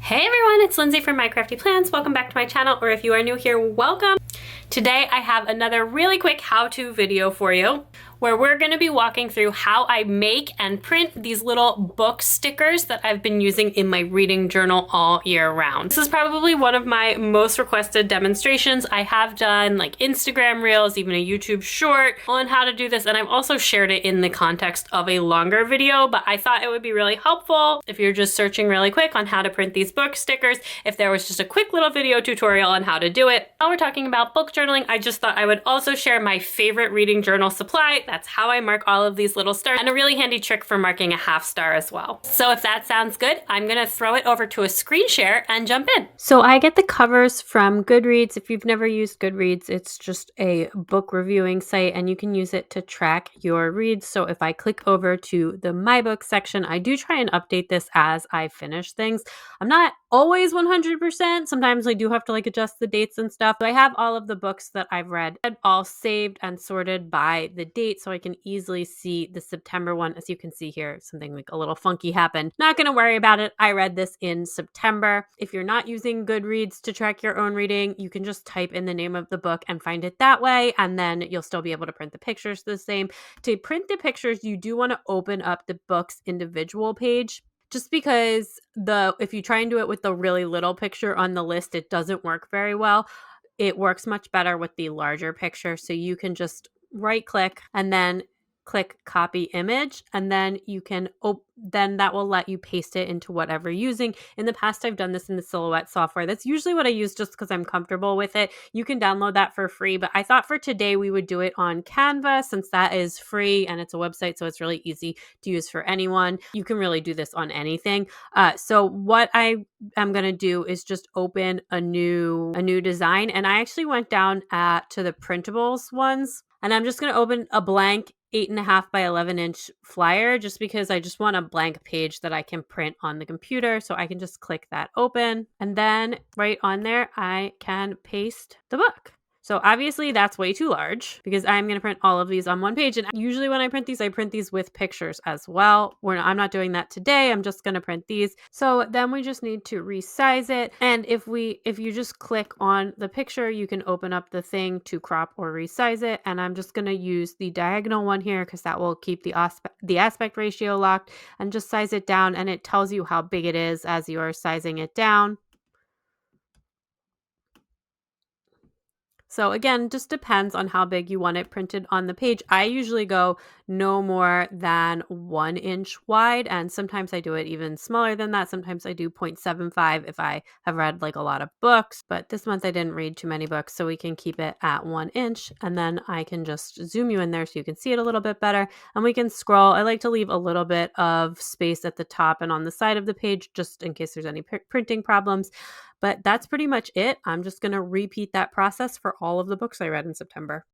Hey everyone, it's Lindsay from My Crafty Plans. Welcome back to my channel, or if you are new here, welcome. Today I have another really quick how-to video for you where we're going to be walking through how I make and print these little book stickers that I've been using in my reading journal all year round. This is probably one of my most requested demonstrations. I have done like Instagram reels, even a YouTube short on how to do this, and I've also shared it in the context of a longer video, but I thought it would be really helpful if you're just searching really quick on how to print these book stickers, if there was just a quick little video tutorial on how to do it. While we're talking about book journaling, I just thought I would also share my favorite reading journal supply. That's how I mark all of these little stars, and a really handy trick for marking a half star as well. So if that sounds good, I'm gonna throw it over to a screen share and jump in. So I get the covers from Goodreads. If you've never used Goodreads, it's just a book reviewing site and you can use it to track your reads. So if I click over to the My Book section, I do try and update this as I finish things. I'm not always 100%. Sometimes I do have to like adjust the dates and stuff. But I have all of the books that I've read all saved and sorted by the date, so I can easily see the September one. As you can see here, something like a little funky happened. Not going to worry about it. I read this in September. If you're not using Goodreads to track your own reading, you can just type in the name of the book and find it that way, and then you'll still be able to print the pictures the same. To print the pictures, you do want to open up the book's individual page. Just because if you try and do it with the really little picture on the list, it doesn't work very well. It works much better with the larger picture. So you can just right click and then click copy image, and then you can then that will let you paste it into whatever you're using. In the past, I've done this in the Silhouette software. That's usually what I use just because I'm comfortable with it. You can download that for free, but I thought for today we would do it on Canva since that is free and it's a website, so it's really easy to use for anyone. You can really do this on anything. So what I am going to do is just open a new design, and I actually went down to the printables ones, and I'm just going to open a blank 8.5 by 11 inch flyer just because I just want a blank page that I can print on the computer. So I can just click that open, and then right on there, I can paste the book. So obviously that's way too large because I'm going to print all of these on one page. And usually when I print these with pictures as well. I'm not doing that today. I'm just going to print these. So then we just need to resize it. And if you just click on the picture, you can open up the thing to crop or resize it. And I'm just going to use the diagonal one here because that will keep the aspect ratio locked, and just size it down. And it tells you how big it is as you are sizing it down. So again, just depends on how big you want it printed on the page. I usually go no more than 1 inch wide, and sometimes I do it even smaller than that. Sometimes I do 0.75 if I have read like a lot of books, but this month I didn't read too many books, so we can keep it at 1 inch, and then I can just zoom you in there so you can see it a little bit better, and we can scroll. I like to leave a little bit of space at the top and on the side of the page just in case there's any printing problems. But that's pretty much it. I'm just going to repeat that process for all of the books I read in September.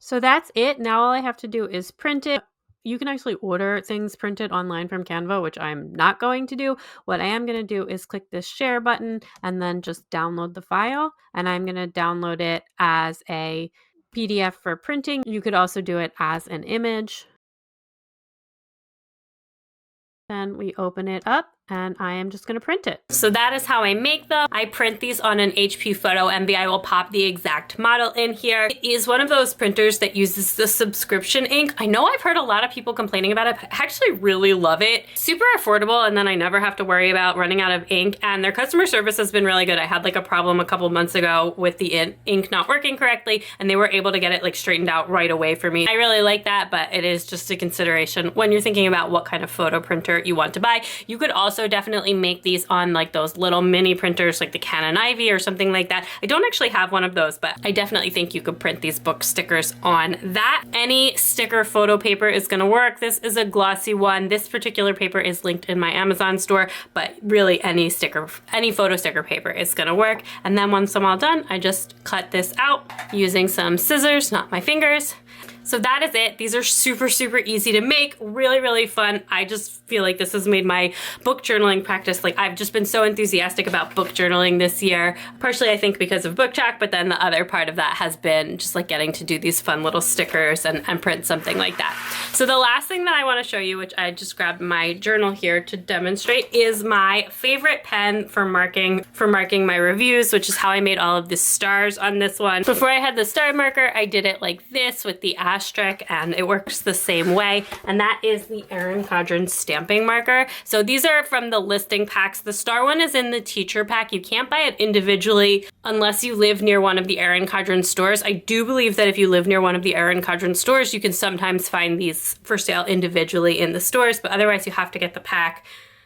So that's it. Now all I have to do is print it. You can actually order things printed online from Canva, which I'm not going to do. What I am going to do is click this share button and then just download the file. And I'm going to download it as a PDF for printing. You could also do it as an image. Then we open it up, and I am just going to print it. So that is how I make them. I print these on an HP Photo Envy. I will pop the exact model in here. It is one of those printers that uses the subscription ink. I know I've heard a lot of people complaining about it, but I actually really love it. Super affordable, and then I never have to worry about running out of ink, and their customer service has been really good. I had like a problem a couple months ago with the ink not working correctly, and they were able to get it like straightened out right away for me. I really like that, but it is just a consideration when you're thinking about what kind of photo printer you want to buy. You could also also definitely make these on like those little mini printers like the Canon Ivy or something like that. I don't actually have one of those, but I definitely think you could print these book stickers on that. Any sticker photo paper is gonna work. This is a glossy one. This particular paper is linked in my Amazon store, but really any photo sticker paper is gonna work. And then once I'm all done, I just cut this out using some scissors, not my fingers. So that is it. These are super, super easy to make, really, really fun. I just feel like this has made my book journaling practice, like I've just been so enthusiastic about book journaling this year. Partially, I think because of Book Track, but then the other part of that has been just like getting to do these fun little stickers and print something like that. So the last thing that I want to show you, which I just grabbed my journal here to demonstrate, is my favorite pen for marking my reviews, which is how I made all of the stars on this one. Before I had the star marker, I did it like this with the asterisk, and it works the same way, and that is the Erin Condren stamping marker. So these are from the listing packs. The star one is in the teacher pack. You can't buy it individually unless you live near one of the Erin Condren stores. I do believe that if you live near one of the Erin Condren stores, you can sometimes find these for sale individually in the stores, but otherwise you have to get the pack.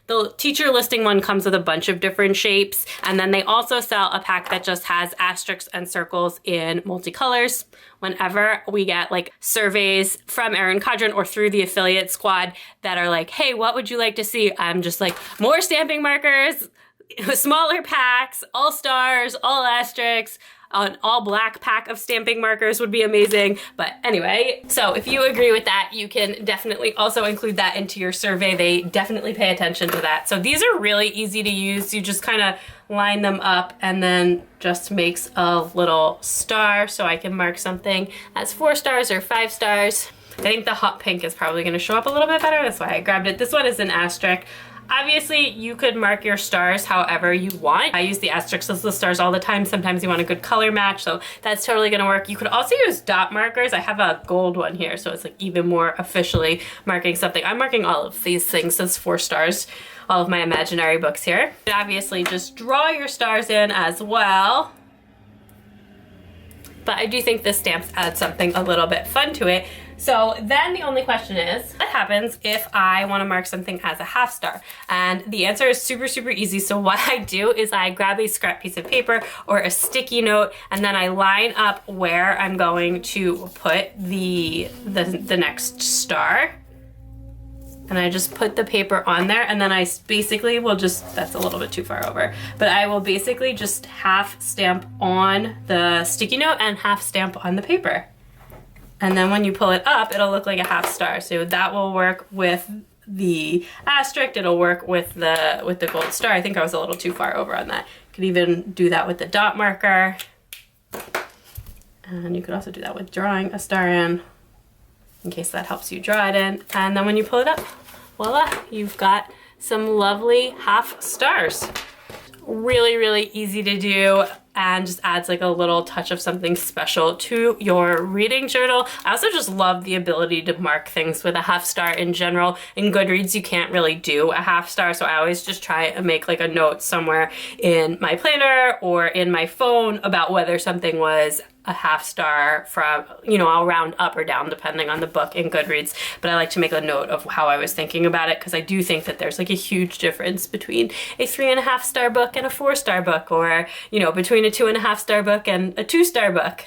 The teacher listing one comes with a bunch of different shapes, and then they also sell a pack that just has asterisks and circles in multicolors. Whenever we get like surveys from Erin Condren or through the affiliate squad that are like, hey, what would you like to see? I'm just like, more stamping markers, smaller packs, all stars, all asterisks. An all black pack of stamping markers would be amazing. But anyway, so if you agree with that, you can definitely also include that into your survey. They definitely pay attention to that. So these are really easy to use. You just kind of line them up and then just makes a little star. So I can mark something as 4 stars or 5 stars. I think the hot pink is probably gonna show up a little bit better. That's why I grabbed it. This one is an asterisk. Obviously, you could mark your stars however you want. I use the asterisks as the stars all the time. Sometimes you want a good color match, so that's totally gonna work. You could also use dot markers. I have a gold one here, so it's like even more officially marking something. I'm marking all of these things as 4 stars, all of my imaginary books here. And obviously, just draw your stars in as well. But I do think the stamps add something a little bit fun to it. So then the only question is, what happens if I want to mark something as a half star? And the answer is super, super easy. So what I do is I grab a scrap piece of paper or a sticky note, and then I line up where I'm going to put the next star. And I just put the paper on there, and then I basically will just, that's a little bit too far over, but I will basically just half stamp on the sticky note and half stamp on the paper. And then when you pull it up, it'll look like a half star. So that will work with the asterisk, it'll work with the gold star. I think I was a little too far over on that. You could even do that with the dot marker. And you could also do that with drawing a star in case that helps you draw it in. And then when you pull it up, voila, you've got some lovely half stars. Really, really easy to do, and just adds like a little touch of something special to your reading journal. I also just love the ability to mark things with a half star in general. In Goodreads, you can't really do a half star, so I always just try and make like a note somewhere in my planner or in my phone about whether something was a half star from, you know, I'll round up or down depending on the book in Goodreads, but I like to make a note of how I was thinking about it, because I do think that there's like a huge difference between a 3.5 star book and a 4-star book, or, you know, between a 2.5 star book and a 2-star book.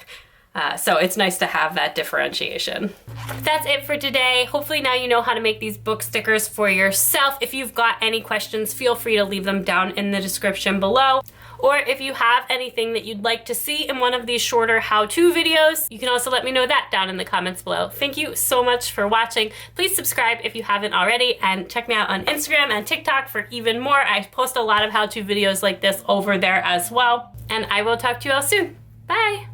So it's nice to have that differentiation. That's it for today. Hopefully now you know how to make these book stickers for yourself. If you've got any questions, feel free to leave them down in the description below. Or if you have anything that you'd like to see in one of these shorter how-to videos, you can also let me know that down in the comments below. Thank you so much for watching. Please subscribe if you haven't already, and check me out on Instagram and TikTok for even more. I post a lot of how-to videos like this over there as well. And I will talk to you all soon. Bye!